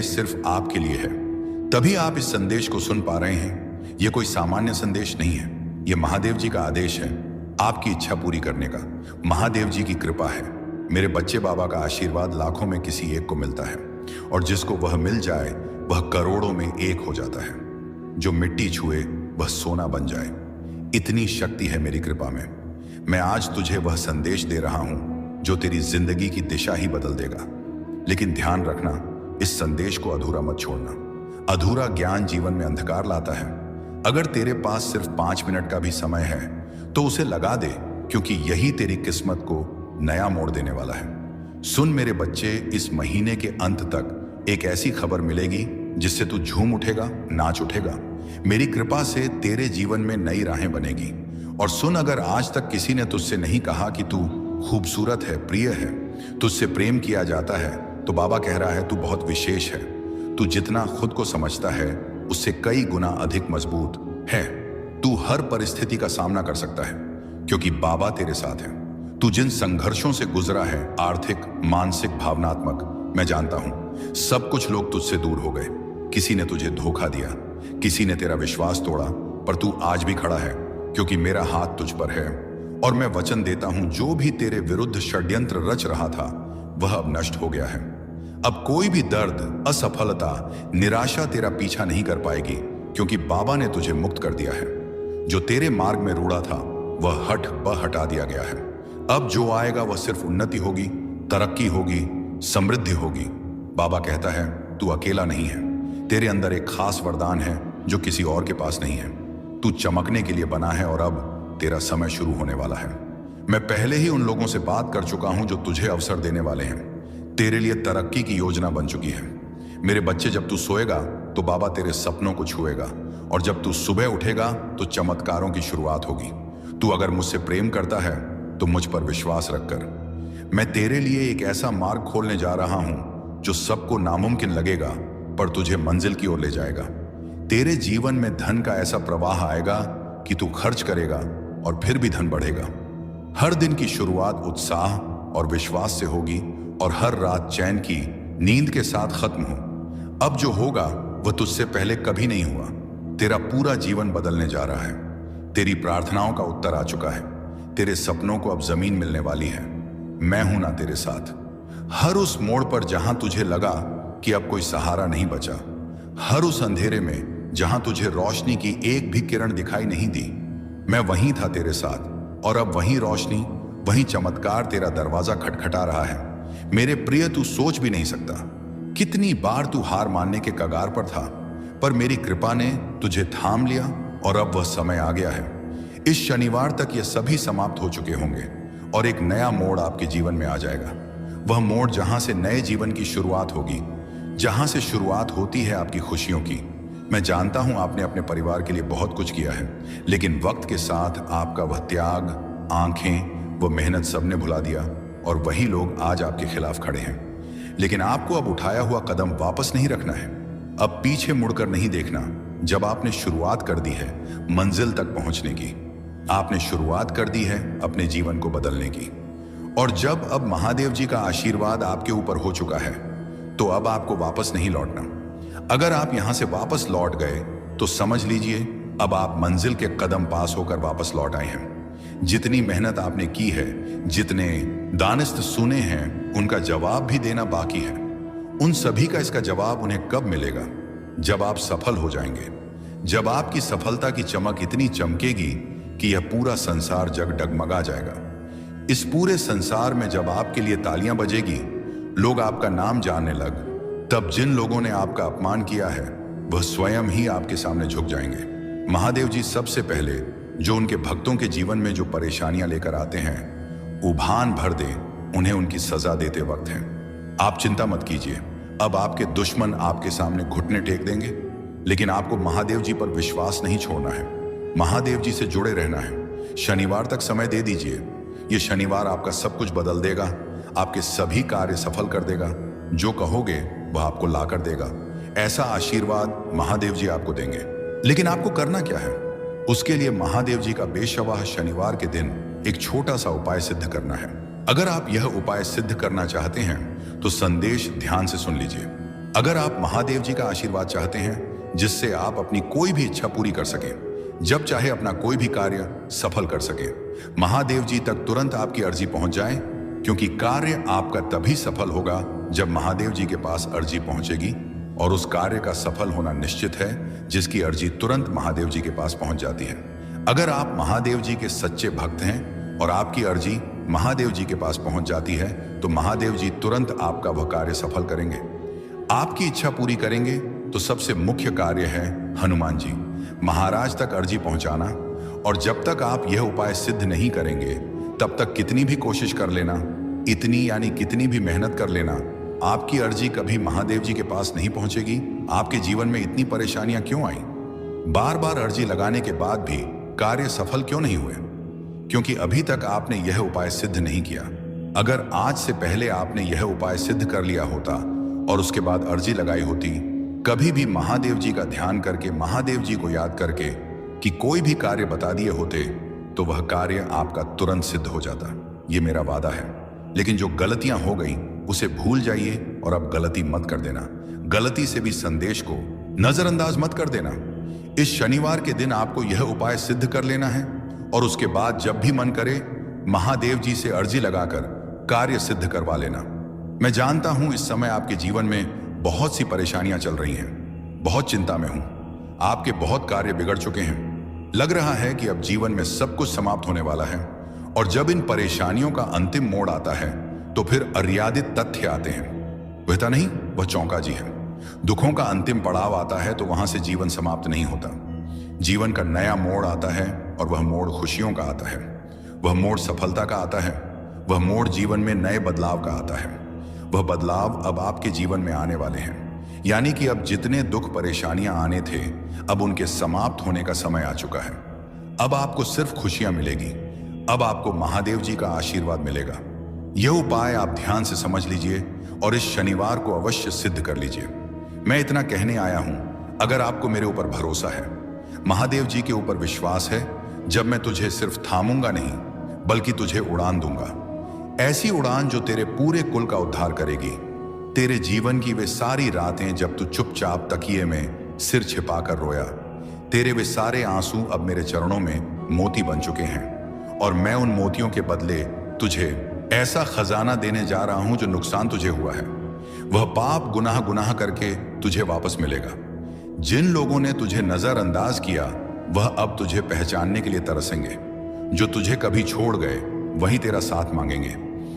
संदेश सिर्फ आपके लिए है, तभी आप इस संदेश को सुन पा रहे हैं। यह कोई सामान्य संदेश नहीं है, यह महादेव जी का आदेश है, आपकी इच्छा पूरी करने का। महादेव जी की कृपा है। मेरे बच्चे बाबा का आशीर्वाद लाखों में किसी एक को मिलता है, और जिसको वह मिल जाए वह करोड़ों में एक हो जाता है। जो मिट्टी छुए वह सोना बन जाए, इतनी शक्ति है मेरी कृपा में। मैं आज तुझे वह संदेश दे रहा हूं जो तेरी जिंदगी की दिशा ही बदल देगा। लेकिन ध्यान रखना, इस संदेश को अधूरा मत छोड़ना। अधूरा ज्ञान जीवन में अंधकार लाता है। अगर तेरे पास सिर्फ 5 मिनट का भी समय है तो उसे लगा दे, क्योंकि यही तेरी किस्मत को नया मोड़ देने वाला है। सुन मेरे बच्चे, इस महीने के अंत तक एक ऐसी खबर मिलेगी जिससे तू झूम उठेगा, नाच उठेगा। मेरी कृपा से तेरे जीवन में नई राहें बनेगी। और सुन, अगर आज तक किसी ने तुझसे नहीं कहा कि तू खूबसूरत है, प्रिय है, तुझसे प्रेम किया जाता है, तो बाबा कह रहा है तू बहुत विशेष है। तू जितना खुद को समझता है उससे कई गुना अधिक मजबूत है। तू हर परिस्थिति का सामना कर सकता है, क्योंकि बाबा तेरे साथ है। तू जिन संघर्षों से गुजरा है, आर्थिक, मानसिक, भावनात्मक, मैं जानता हूं सब कुछ लोग तुझसे दूर हो गए। किसी ने तुझे धोखा दिया, किसी ने तेरा विश्वास तोड़ा, पर तू आज भी खड़ा है, क्योंकि मेरा हाथ तुझ पर है। और मैं वचन देता हूं, जो भी तेरे विरुद्ध षड्यंत्र रच रहा था वह अब नष्ट हो गया है। अब कोई भी दर्द, असफलता, निराशा तेरा पीछा नहीं कर पाएगी, क्योंकि बाबा ने तुझे मुक्त कर दिया है। जो तेरे मार्ग में रूढ़ा था वह हटा दिया गया है। अब जो आएगा वह सिर्फ उन्नति होगी, तरक्की होगी, समृद्धि होगी। बाबा कहता है तू अकेला नहीं है, तेरे अंदर एक खास वरदान है जो किसी और के पास नहीं है। तू चमकने के लिए बना है और अब तेरा समय शुरू होने वाला है। मैं पहले ही उन लोगों से बात कर चुका हूं जो तुझे अवसर देने वाले हैं। तेरे लिए तरक्की की योजना बन चुकी है। मेरे बच्चे, जब तू सोएगा तो बाबा तेरे सपनों को छुएगा, और जब तू सुबह उठेगा तो चमत्कारों की शुरुआत होगी। तू अगर मुझसे प्रेम करता है तो मुझ पर विश्वास रखकर मैं तेरे लिए एक ऐसा मार्ग खोलने जा रहा हूं जो सबको नामुमकिन लगेगा, पर तुझे मंजिल की ओर ले जाएगा। तेरे जीवन में धन का ऐसा प्रवाह आएगा कि तू खर्च करेगा और फिर भी धन बढ़ेगा। हर दिन की शुरुआत उत्साह और विश्वास से होगी, और हर रात चैन की नींद के साथ खत्म हो। अब जो होगा वह तुझसे पहले कभी नहीं हुआ। तेरा पूरा जीवन बदलने जा रहा है। तेरी प्रार्थनाओं का उत्तर आ चुका है। तेरे सपनों को अब जमीन मिलने वाली है। मैं हूं ना तेरे साथ। हर उस मोड़ पर जहां तुझे लगा कि अब कोई सहारा नहीं बचा, हर उस अंधेरे में जहां तुझे रोशनी की एक भी किरण दिखाई नहीं दी, मैं वहीं था तेरे साथ। और अब वहीं रोशनी, वहीं चमत्कार तेरा दरवाजा खटखटा रहा है। मेरे प्रिय, तू सोच भी नहीं सकता कितनी बार तू हार मानने के कगार पर था, पर मेरी कृपा ने तुझे थाम लिया, और अब वह समय आ गया है। इस शनिवार तक ये सभी समाप्त हो चुके होंगे, और एक नया मोड़ आपके जीवन में आ जाएगा। वह मोड़ जहां से नए जीवन की शुरुआत होगी, जहां से शुरुआत होती है आपकी खुशियों की। मैं जानता हूं आपने अपने परिवार के लिए बहुत कुछ किया है, लेकिन वक्त के साथ आपका वह त्याग, आंखें, वह मेहनत सबने भुला दिया, और वही लोग आज आपके खिलाफ खड़े हैं। लेकिन आपको अब उठाया हुआ कदम वापस नहीं रखना है। अब पीछे मुड़कर नहीं देखना। जब आपने शुरुआत कर दी है मंजिल तक पहुंचने की, आपने शुरुआत कर दी है अपने जीवन को बदलने की। और जब अब महादेव जी का आशीर्वाद आपके ऊपर हो चुका है, तो अब आपको वापस नहीं लौटना। अगर आप यहां से वापस लौट गए तो समझ लीजिए अब आप मंजिल के कदम पास होकर वापस लौट आए हैं। जितनी मेहनत आपने की है, जितने दानिस्त सुने हैं, उनका जवाब भी देना बाकी है। उन सभी का इसका जवाब उन्हें कब मिलेगा? जब आप सफल हो जाएंगे। जब आपकी सफलता की चमक इतनी चमकेगी कि यह पूरा संसार डगमगा जाएगा। इस पूरे संसार में जब आपके लिए तालियां बजेगी, लोग आपका नाम जानने लग, तब जिन लोगों ने आपका अपमान किया है वह स्वयं ही आपके सामने झुक जाएंगे। महादेव जी सबसे पहले जो उनके भक्तों के जीवन में जो परेशानियां लेकर आते हैं, उभान भर दे उन्हें उनकी सजा देते वक्त है। आप चिंता मत कीजिए, अब आपके दुश्मन आपके सामने घुटने टेक देंगे, लेकिन आपको महादेव जी पर विश्वास नहीं छोड़ना है। महादेव जी से जुड़े रहना है। शनिवार तक समय दे दीजिए। यह शनिवार आपका सब कुछ बदल देगा, आपके सभी कार्य सफल कर देगा। जो कहोगे वह आपको ला कर देगा। ऐसा आशीर्वाद महादेव जी आपको देंगे। लेकिन आपको करना क्या है? उसके लिए महादेव जी का बेशवाह शनिवार के दिन एक छोटा सा उपाय सिद्ध करना है। अगर आप यह उपाय सिद्ध करना चाहते हैं तो संदेश ध्यान से सुन लीजिए। अगर आप महादेव जी का आशीर्वाद चाहते हैं जिससे आप अपनी कोई भी इच्छा पूरी कर सकें, जब चाहे अपना कोई भी कार्य सफल कर सकें, महादेव जी तक तुरंत आपकी अर्जी पहुंच जाए, क्योंकि कार्य आपका तभी सफल होगा जब महादेव जी के पास अर्जी पहुंचेगी, और उस कार्य का सफल होना निश्चित है जिसकी अर्जी तुरंत महादेव जी के पास पहुंच जाती है। अगर आप महादेव जी के सच्चे भक्त हैं और आपकी अर्जी महादेव जी के पास पहुंच जाती है, तो महादेव जी तुरंत आपका वह कार्य सफल करेंगे, आपकी इच्छा पूरी करेंगे। तो सबसे मुख्य कार्य है हनुमान जी महाराज तक अर्जी पहुंचाना। और जब तक आप यह उपाय सिद्ध नहीं करेंगे, तब तक कितनी भी कोशिश कर लेना, इतनी यानी कितनी भी मेहनत कर लेना, आपकी अर्जी कभी महादेव जी के पास नहीं पहुंचेगी। आपके जीवन में इतनी परेशानियां क्यों आई? बार बार अर्जी लगाने के बाद भी कार्य सफल क्यों नहीं हुए? क्योंकि अभी तक आपने यह उपाय सिद्ध नहीं किया। अगर आज से पहले आपने यह उपाय सिद्ध कर लिया होता और उसके बाद अर्जी लगाई होती, कभी भी महादेव जी का ध्यान करके, महादेव जी को याद करके कि कोई भी कार्य बता दिए होते, तो वह कार्य आपका तुरंत सिद्ध हो जाता। ये मेरा वादा है। लेकिन जो गलतियां हो गई उसे भूल जाइए और अब गलती मत कर देना। गलती से भी संदेश को नजरअंदाज मत कर देना। इस शनिवार के दिन आपको यह उपाय सिद्ध कर लेना है और उसके बाद जब भी मन करे महादेव जी से अर्जी लगाकर कार्य सिद्ध करवा लेना। मैं जानता हूं इस समय आपके जीवन में बहुत सी परेशानियां चल रही हैं, बहुत चिंता में हूं, आपके बहुत कार्य बिगड़ चुके हैं। लग रहा है कि अब जीवन में सब कुछ समाप्त होने वाला है, और जब इन परेशानियों का अंतिम मोड़ आता है तो फिर अर्यादित तथ्य आते हैं। वहता नहीं, वह चौंका जी है। दुखों का अंतिम पड़ाव आता है तो वहां से जीवन समाप्त नहीं होता। जीवन का नया मोड़ आता है और वह मोड़ खुशियों का आता है, वह मोड़ सफलता का आता है, वह मोड़ जीवन में नए बदलाव का आता है। वह बदलाव अब आपके जीवन में आने वाले हैं, यानी कि अब जितने दुख परेशानियां आने थे, अब उनके समाप्त होने का समय आ चुका है। अब आपको सिर्फ खुशियां मिलेगी, अब आपको महादेव जी का आशीर्वाद मिलेगा। यह उपाय आप ध्यान से समझ लीजिए और इस शनिवार को अवश्य सिद्ध कर लीजिए। मैं इतना कहने आया हूं, अगर आपको मेरे ऊपर भरोसा है, महादेव जी के ऊपर विश्वास है, जब मैं तुझे सिर्फ थामूंगा नहीं बल्कि तुझे उड़ान दूंगा, ऐसी उड़ान जो तेरे पूरे कुल का उद्धार करेगी। तेरे जीवन की वे सारी रातें जब तू चुपचाप तकिए में सिर छिपाकर रोया, तेरे वे सारे आंसू अब मेरे चरणों में मोती बन चुके हैं, और मैं उन मोतियों के बदले तुझे ऐसा खजाना देने जा रहा हूं जो नुकसान तुझे हुआ है, वह पाप गुनाह करके तुझे वापस मिलेगा। जिन लोगों ने तुझे नजरअंदाज किया, वह अब तुझे पहचानने के लिए तरसेंगे। जो तुझे कभी छोड़ गए वही तेरा साथ मांगेंगे,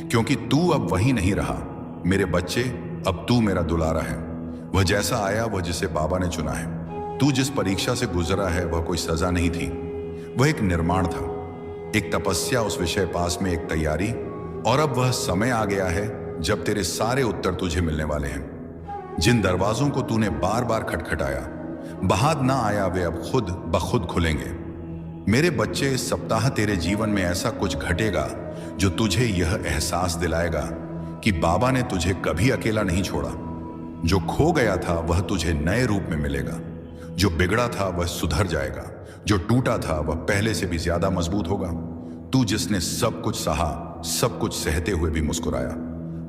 क्योंकि तू अब वही नहीं रहा। मेरे बच्चे, अब तू मेरा दुलारा है। वह जैसा आया वह जिसे बाबा ने चुना है। तू जिस परीक्षा से गुजरा है वह कोई सजा नहीं थी, वह एक निर्माण था, एक तपस्या, उस विषय पास में एक तैयारी। और अब वह समय आ गया है जब तेरे सारे उत्तर तुझे मिलने वाले हैं। जिन दरवाजों को तूने बार बार खटखटाया, बहाद ना आया, वे अब खुद ब खुद खुलेंगे। मेरे बच्चे, इस सप्ताह तेरे जीवन में ऐसा कुछ घटेगा जो तुझे यह एहसास दिलाएगा कि बाबा ने तुझे कभी अकेला नहीं छोड़ा। जो खो गया था वह तुझे नए रूप में मिलेगा, जो बिगड़ा था वह सुधर जाएगा, जो टूटा था वह पहले से भी ज्यादा मजबूत होगा। तू जिसने सब कुछ सहा, सब कुछ सहते हुए भी मुस्कुराया,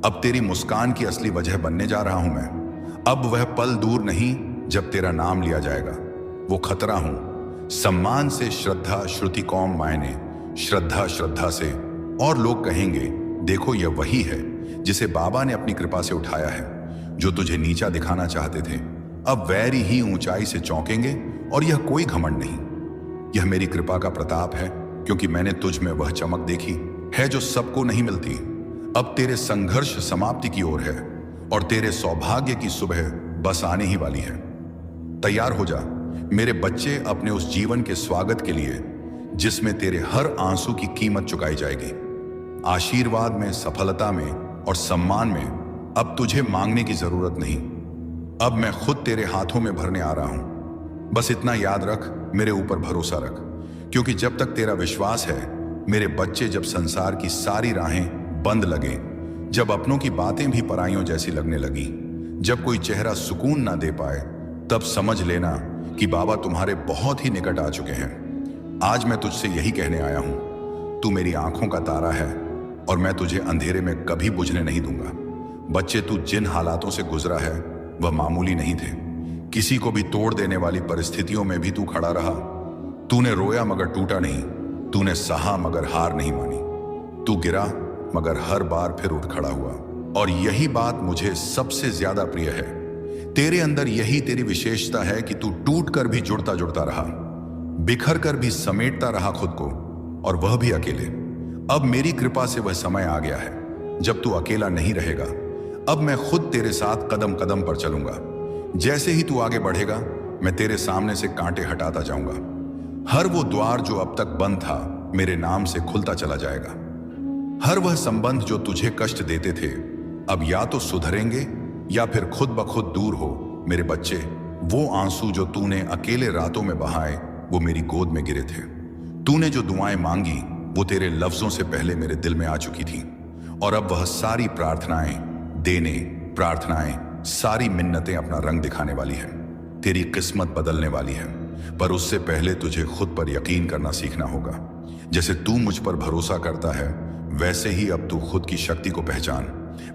अब तेरी मुस्कान की असली वजह बनने जा रहा हूं मैं। अब वह पल दूर नहीं जब तेरा नाम लिया जाएगा। वो खतरा हूं, सम्मान से श्रद्धा, श्रुति कौम मायने, श्रद्धा श्रद्धा से, और लोग कहेंगे देखो यह वही है जिसे बाबा ने अपनी कृपा से उठाया है। जो तुझे नीचा दिखाना चाहते थे, अब वैरी ही ऊंचाई से चौंकेंगे, और यह कोई घमंड नहीं, यह मेरी कृपा का प्रताप है, क्योंकि मैंने तुझ में वह चमक देखी है जो सबको नहीं मिलती। अब तेरे संघर्ष समाप्ति की ओर है और तेरे सौभाग्य की सुबह बस आने ही वाली है। तैयार हो जा मेरे बच्चे अपने उस जीवन के स्वागत के लिए जिसमें तेरे हर आंसू की कीमत चुकाई जाएगी। आशीर्वाद में, सफलता में और सम्मान में अब तुझे मांगने की जरूरत नहीं। अब मैं खुद तेरे हाथों में भरने आ रहा हूं। बस इतना याद रख, मेरे ऊपर भरोसा रख, क्योंकि जब तक तेरा विश्वास है मेरे बच्चे, जब संसार की सारी राहें बंद लगे, जब अपनों की बातें भी पराइयों जैसी लगने लगी, जब कोई चेहरा सुकून ना दे पाए, तब समझ लेना कि बाबा तुम्हारे बहुत ही निकट आ चुके हैं। आज मैं तुझसे यही कहने आया हूं, तू मेरी आंखों का तारा है और मैं तुझे अंधेरे में कभी बुझने नहीं दूंगा। बच्चे, तू जिन हालातों से गुजरा है वह मामूली नहीं थे। किसी को भी तोड़ देने वाली परिस्थितियों में भी तू खड़ा रहा। तूने रोया मगर टूटा नहीं, तूने सहा मगर हार नहीं मानी। तू गिरा मगर हर बार फिर उठ खड़ा हुआ। और यही बात मुझे सबसे ज्यादा प्रिय है। तेरे अंदर यही तेरी विशेषता है कि तू टूट कर भी जुड़ता जुड़ता रहा, बिखर कर भी समेटता रहा खुद को, और वह भी अकेले। अब मेरी कृपा से वह समय आ गया है जब तू अकेला नहीं रहेगा। अब मैं खुद तेरे साथ कदम कदम पर चलूंगा। जैसे ही तू आगे बढ़ेगा, मैं तेरे सामने से कांटे हटाता जाऊंगा। हर वो द्वार जो अब तक बंद था, मेरे नाम से खुलता चला जाएगा। हर वह संबंध जो तुझे कष्ट देते थे, अब या तो सुधरेंगे या फिर खुद ब खुद दूर हो। मेरे बच्चे, वो आंसू जो तूने अकेले रातों में बहाए, वो मेरी गोद में गिरे थे। तूने जो दुआएं मांगी, वो तेरे लफ्जों से पहले मेरे दिल में आ चुकी थी। और अब वह सारी प्रार्थनाएं, सारी मिन्नतें अपना रंग दिखाने वाली है। तेरी किस्मत बदलने वाली है, पर उससे पहले तुझे खुद पर यकीन करना सीखना होगा। जैसे तू मुझ पर भरोसा करता है, वैसे ही अब तू खुद की शक्ति को पहचान।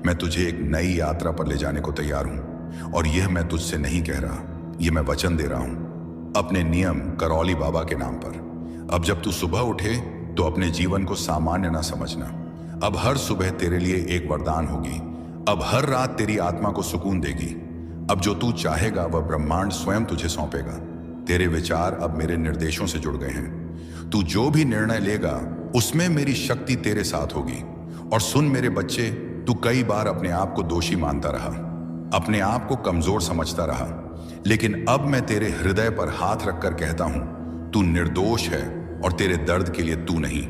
मैं तुझे एक नई यात्रा पर ले जाने को तैयार हूं, और यह मैं तुझसे नहीं कह रहा, यह मैं वचन दे रहा हूं अपने नियम करौली बाबा के नाम पर। अब जब तू सुबह उठे तो अपने जीवन को सामान्य ना समझना। अब हर सुबह तेरे लिए एक वरदान होगी। अब हर रात तेरी आत्मा को सुकून देगी। अब जो तू चाहेगा वह ब्रह्मांड स्वयं तुझे सौंपेगा। तेरे विचार अब मेरे निर्देशों से जुड़ गए हैं। तू जो भी निर्णय लेगा, उसमें मेरी शक्ति तेरे साथ होगी। और सुन मेरे बच्चे, तू कई बार अपने आप को दोषी मानता रहा, अपने आप को कमजोर समझता रहा, लेकिन अब मैं तेरे हृदय पर हाथ रखकर कहता हूं, तू निर्दोष है और तेरे दर्द के लिए तू नहीं।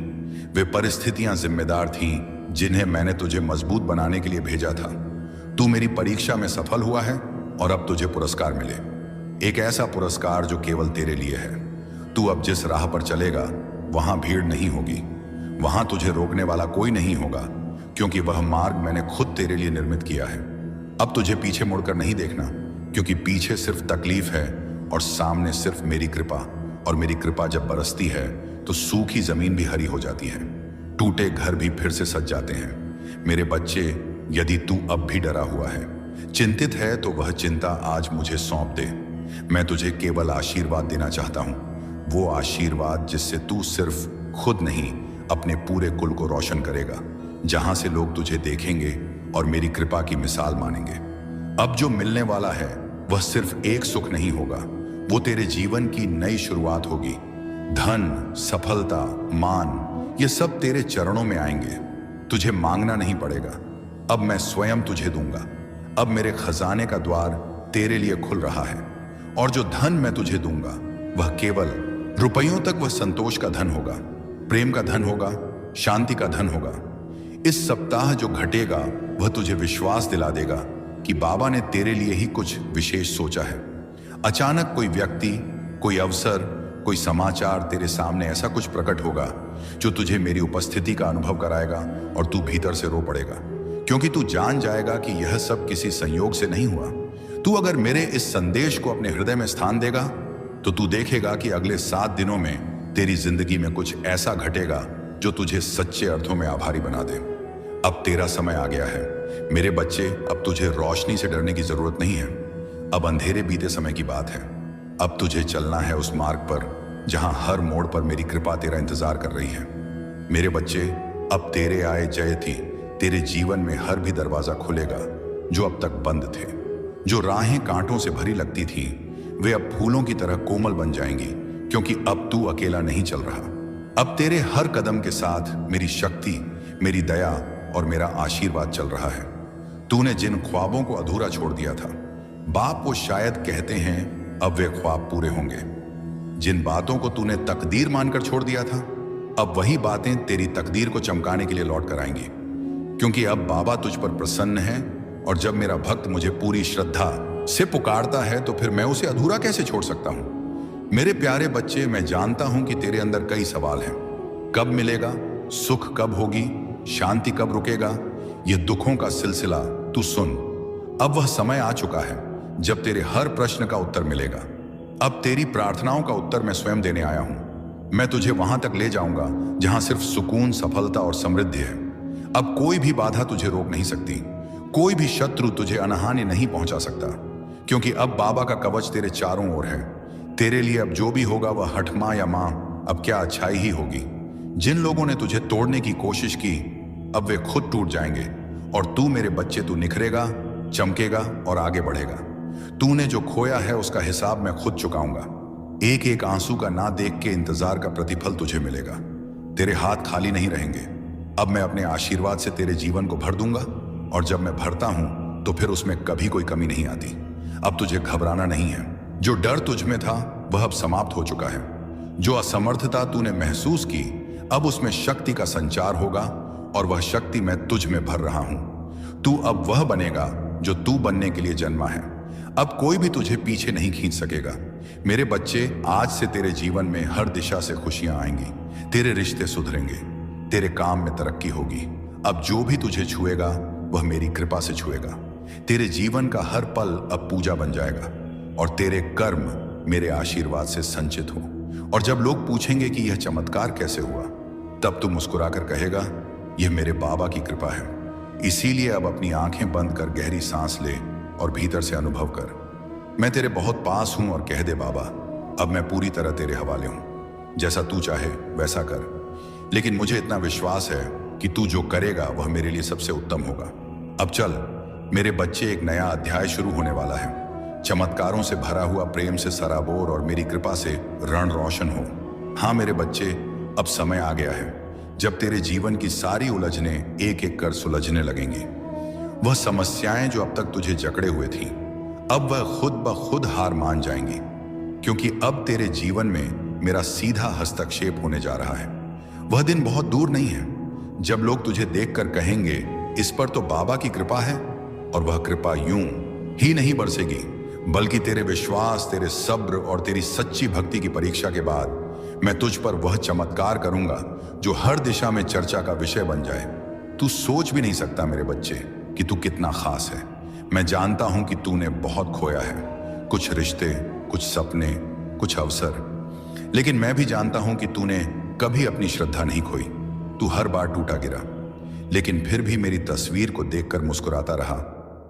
वे परिस्थितियां जिम्मेदार थीं जिन्हें मैंने तुझे मजबूत बनाने के लिए भेजा था। तू मेरी परीक्षा में सफल हुआ है और अब तुझे पुरस्कार मिले, एक ऐसा पुरस्कार जो केवल तेरे लिए है। तू अब जिस राह पर चलेगा, वहां भीड़ नहीं होगी, वहां तुझे रोकने वाला कोई नहीं होगा, क्योंकि वह मार्ग मैंने खुद तेरे लिए निर्मित किया है। अब तुझे पीछे मुड़कर नहीं देखना, क्योंकि पीछे सिर्फ तकलीफ है और सामने सिर्फ मेरी कृपा। और मेरी कृपा जब बरसती है तो सूखी जमीन भी हरी हो जाती है, टूटे घर भी फिर से सज जाते हैं। मेरे बच्चे, यदि तू अब भी डरा हुआ है, चिंतित है, तो वह चिंता आज मुझे सौंप दे। मैं तुझे केवल आशीर्वाद देना चाहता हूं, वो आशीर्वाद जिससे तू सिर्फ खुद नहीं, अपने पूरे कुल को रोशन करेगा, जहां से लोग तुझे देखेंगे और मेरी कृपा की मिसाल मानेंगे। अब जो मिलने वाला है वह सिर्फ एक सुख नहीं होगा, वो तेरे जीवन की नई शुरुआत होगी। धन, सफलता, मान, ये सब तेरे चरणों में आएंगे। तुझे मांगना नहीं पड़ेगा, अब मैं स्वयं तुझे दूंगा। अब मेरे खजाने का द्वार तेरे लिए खुल रहा है, और जो धन मैं तुझे दूंगा वह केवल रुपयों तक वह संतोष का धन होगा, प्रेम का धन होगा, शांति का धन होगा। इस सप्ताह जो घटेगा वह तुझे विश्वास दिला देगा कि बाबा ने तेरे लिए ही कुछ विशेष सोचा है। अचानक कोई व्यक्ति, कोई अवसर, कोई समाचार तेरे सामने ऐसा कुछ प्रकट होगा जो तुझे मेरी उपस्थिति का अनुभव कराएगा, और तू भीतर से रो पड़ेगा, क्योंकि तू जान जाएगा कि यह सब किसी संयोग से नहीं हुआ। तू अगर मेरे इस संदेश को अपने हृदय में स्थान देगा तो तू देखेगा कि अगले 7 दिनों में तेरी जिंदगी में कुछ ऐसा घटेगा जो तुझे सच्चे अर्थों में आभारी बना दे। अब तेरा समय आ गया है मेरे बच्चे। अब तुझे रोशनी से डरने की जरूरत नहीं है, अब अंधेरे बीते समय की बात है। अब तुझे चलना है उस मार्ग पर जहां हर मोड़ पर मेरी कृपा तेरा इंतजार कर रही है। मेरे बच्चे, अब तेरे आए जय थी, तेरे जीवन में हर भी दरवाजा खुलेगा जो अब तक बंद थे। जो राहें कांटों से भरी लगती थी, वे अब फूलों की तरह कोमल बन जाएंगी, क्योंकि अब तू अकेला नहीं चल रहा। अब तेरे हर कदम के साथ मेरी शक्ति, मेरी दया और मेरा आशीर्वाद चल रहा है। तूने जिन ख्वाबों को अधूरा छोड़ दिया था, बाप वो शायद कहते हैं अब वे ख्वाब पूरे होंगे। जिन बातों को तूने तकदीर मानकर छोड़ दिया था, अब वही बातें तेरी तकदीर को चमकाने के लिए लौट कर आएंगी, क्योंकि अब बाबा तुझ पर प्रसन्न है। और जब मेरा भक्त मुझे पूरी श्रद्धा से पुकारता है तो फिर मैं उसे अधूरा कैसे छोड़ सकता हूं। मेरे प्यारे बच्चे, मैं जानता हूं कि तेरे अंदर कई सवाल हैं। कब मिलेगा, सुख कब होगी, शांति कब रुकेगा, यह दुखों का सिलसिला तू सुन। अब वह समय आ चुका है जब तेरे हर प्रश्न का उत्तर मिलेगा। अब तेरी प्रार्थनाओं का उत्तर मैं स्वयं देने आया हूं। मैं तुझे वहां तक ले जाऊंगा जहां सिर्फ सुकून, सफलता और समृद्धि है। अब कोई भी बाधा तुझे रोक नहीं सकती, कोई भी शत्रु तुझे अनहानि नहीं पहुंचा सकता, क्योंकि अब बाबा का कवच तेरे चारों ओर है। तेरे लिए अब जो भी होगा वह हठ मां या मां, अब क्या अच्छाई ही होगी। जिन लोगों ने तुझे तोड़ने की कोशिश की अब वे खुद टूट जाएंगे, और तू मेरे बच्चे, तू निखरेगा, चमकेगा और आगे बढ़ेगा। तूने जो खोया है उसका हिसाब मैं खुद चुकाऊंगा। एक एक आंसू का ना देख के इंतजार का प्रतिफल तुझे मिलेगा। तेरे हाथ खाली नहीं रहेंगे। अब मैं अपने आशीर्वाद से तेरे जीवन को भर दूंगा, और जब मैं भरता हूं तो फिर उसमें कभी कोई कमी नहीं आती। अब तुझे घबराना नहीं है। जो डर तुझ में था वह अब समाप्त हो चुका है। जो असमर्थता तूने महसूस की अब उसमें शक्ति का संचार होगा, और वह शक्ति मैं तुझ में भर रहा हूं। तू अब वह बनेगा जो तू बनने के लिए जन्मा है। अब कोई भी तुझे पीछे नहीं खींच सकेगा। मेरे बच्चे, आज से तेरे जीवन में हर दिशा से खुशियां आएंगी। तेरे रिश्ते सुधरेंगे, तेरे काम में तरक्की होगी। अब जो भी तुझे छुएगा वह मेरी कृपा से छुएगा। तेरे जीवन का हर पल अब पूजा बन जाएगा, और तेरे कर्म मेरे आशीर्वाद से संचित हो। और जब लोग पूछेंगे कि यह चमत्कार कैसे हुआ, तब तू मुस्कुराकर कहेगा, यह मेरे बाबा की कृपा है। इसीलिए अब अपनी आंखें बंद कर गहरी सांस ले और भीतर से अनुभव कर, मैं तेरे बहुत पास हूं, और कह दे, बाबा अब मैं पूरी तरह तेरे हवाले हूं। जैसा तू चाहे वैसा कर, लेकिन मुझे इतना विश्वास है कि तू जो करेगा वह मेरे लिए सबसे उत्तम होगा। अब चल मेरे बच्चे, एक नया अध्याय शुरू होने वाला है। चमत्कारों से भरा हुआ, प्रेम से सराबोर और मेरी कृपा से रण रोशन हो। हाँ मेरे बच्चे, अब समय आ गया है जब तेरे जीवन की सारी उलझनें एक एक कर सुलझने लगेंगी। वह समस्याएं जो अब तक तुझे जकड़े हुए थीं, अब वह खुद ब खुद हार मान जाएंगी, क्योंकि अब तेरे जीवन में मेरा सीधा हस्तक्षेप होने जा रहा है। वह दिन बहुत दूर नहीं है जब लोग तुझे देखकर कहेंगे, इस पर तो बाबा की कृपा है। और वह कृपा यूं ही नहीं बरसेगी, बल्कि तेरे विश्वास, तेरे सब्र और तेरी सच्ची भक्ति की परीक्षा के बाद मैं तुझ पर वह चमत्कार करूंगा जो हर दिशा में चर्चा का विषय बन जाए। तू सोच भी नहीं सकता मेरे बच्चे कि तू कितना खास है। मैं जानता हूं कि तूने बहुत खोया है, कुछ रिश्ते, कुछ सपने, कुछ अवसर, लेकिन मैं भी जानता हूं कि तूने कभी अपनी श्रद्धा नहीं खोई। तू हर बार टूटा गिरा, लेकिन फिर भी मेरी तस्वीर को देखकर मुस्कुराता रहा,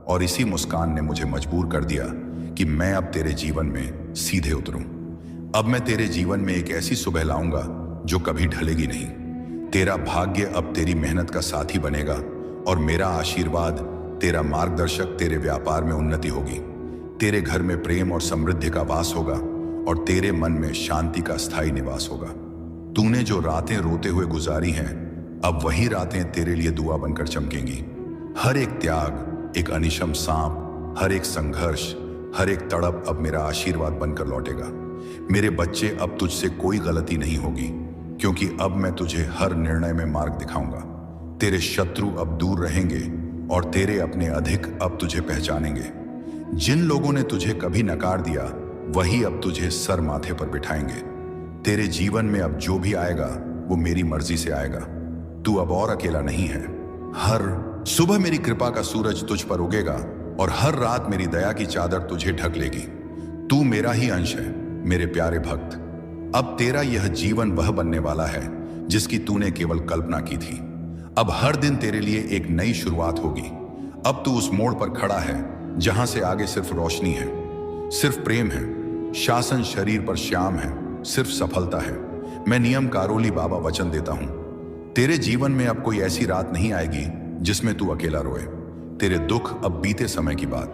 और इसी मुस्कान ने मुझे मजबूर कर दिया कि मैं अब तेरे जीवन में सीधे उतरूं। अब मैं तेरे जीवन में एक ऐसी सुबह लाऊंगा जो कभी ढलेगी नहीं। तेरा भाग्य अब तेरी मेहनत का साथी बनेगा, और मेरा आशीर्वाद तेरा मार्गदर्शक। तेरे व्यापार में उन्नति होगी, तेरे घर में प्रेम और समृद्धि का वास होगा, और तेरे मन में शांति का स्थायी निवास होगा। तूने जो रातें रोते हुए गुजारी हैं, अब वही रातें तेरे लिए दुआ बनकर चमकेंगी। हर एक त्याग, एक अनिशम सांप, हर एक संघर्ष, हर एक तड़प अब मेरा आशीर्वाद बनकर लौटेगा। मेरे बच्चे, अब तुझसे कोई गलती नहीं होगी, क्योंकि अब मैं तुझे हर निर्णय में मार्ग दिखाऊंगा। तेरे शत्रु अब दूर रहेंगे, और तेरे अपने अधिक अब तुझे पहचानेंगे। जिन लोगों ने तुझे कभी नकार दिया वही अब तुझे सर माथे पर बिठाएंगे। तेरे जीवन में अब जो भी आएगा वो मेरी मर्जी से आएगा। तू अब और अकेला नहीं है। हर सुबह मेरी कृपा का सूरज तुझ पर उगेगा, और हर रात मेरी दया की चादर तुझे ढक लेगी। तू मेरा ही अंश है मेरे प्यारे भक्त। अब तेरा यह जीवन वह बनने वाला है जिसकी तूने केवल कल्पना की थी। अब हर दिन तेरे लिए एक नई शुरुआत होगी। अब तू उस मोड़ पर खड़ा है जहां से आगे सिर्फ रोशनी है, सिर्फ प्रेम है, शासन शरीर पर श्याम है, सिर्फ सफलता है। मैं नियम कारोली बाबा वचन देता हूं, तेरे जीवन में अब कोई ऐसी रात नहीं आएगी जिसमें तू अकेला रोए। तेरे दुख अब बीते समय की बात,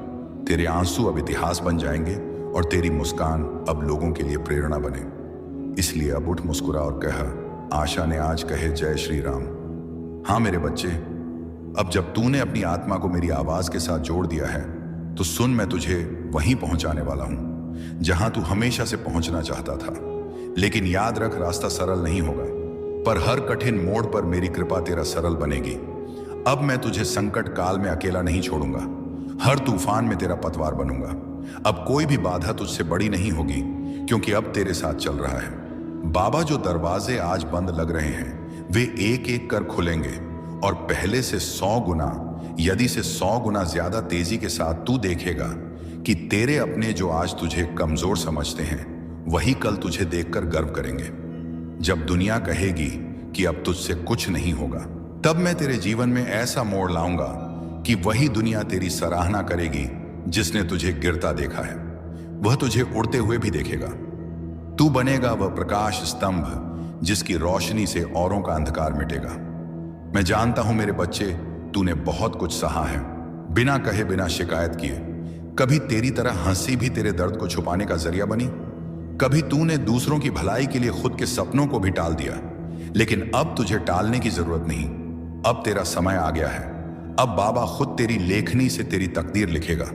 तेरे आंसू अब इतिहास बन जाएंगे, और तेरी मुस्कान अब लोगों के लिए प्रेरणा बने। इसलिए अब उठ, मुस्कुरा और कहा, आशा ने आज कहे जय श्री राम। हाँ मेरे बच्चे, अब जब तूने अपनी आत्मा को मेरी आवाज के साथ जोड़ दिया है तो सुन, मैं तुझे वहीं पहुंचाने वाला हूं जहां तू हमेशा से पहुंचना चाहता था। लेकिन याद रख, रास्ता सरल नहीं होगा, पर हर कठिन मोड़ पर मेरी कृपा तेरा सरल बनेगी। अब मैं तुझे संकट काल में अकेला नहीं छोड़ूंगा, हर तूफान में तेरा पतवार बनूंगा। अब कोई भी बाधा तुझसे बड़ी नहीं होगी, क्योंकि अब तेरे साथ चल रहा है। बाबा, जो दरवाजे आज बंद लग रहे हैं वे एक एक कर खुलेंगे, और पहले से 100 गुना, यदि से 100 गुना ज्यादा तेजी के साथ तू देखेगा कि तेरे अपने जो आज तुझे कमजोर समझते हैं वही कल तुझे देखकर गर्व करेंगे। जब दुनिया कहेगी कि अब तुझसे कुछ नहीं होगा, तब मैं तेरे जीवन में ऐसा मोड़ लाऊंगा कि वही दुनिया तेरी सराहना करेगी जिसने तुझे गिरता देखा है वह तुझे उड़ते हुए भी देखेगा। तू बनेगा वह प्रकाश स्तंभ जिसकी रोशनी से औरों का अंधकार मिटेगा। मैं जानता हूं मेरे बच्चे, तूने बहुत कुछ सहा है, बिना कहे बिना शिकायत किए। कभी तेरी तरह हंसी भी तेरे दर्द को छुपाने का जरिया बनी। कभी तूने दूसरों की भलाई के लिए खुद के सपनों को भी टाल दिया, लेकिन अब तुझे टालने की जरूरत नहीं। अब तेरा समय आ गया है। अब बाबा खुद तेरी लेखनी से तेरी तकदीर लिखेगा।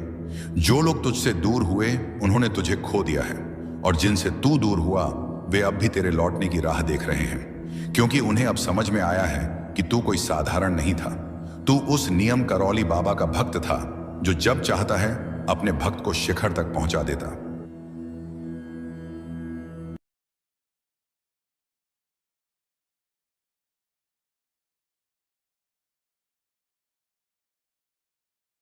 जो लोग तुझसे दूर हुए उन्होंने तुझे खो दिया है, और जिनसे तू दूर हुआ वे अब भी तेरे लौटने की राह देख रहे हैं, क्योंकि उन्हें अब समझ में आया है कि तू कोई साधारण नहीं था। तू उस नियम करौली बाबा का भक्त था जो जब चाहता है अपने भक्त को शिखर तक पहुंचा देता।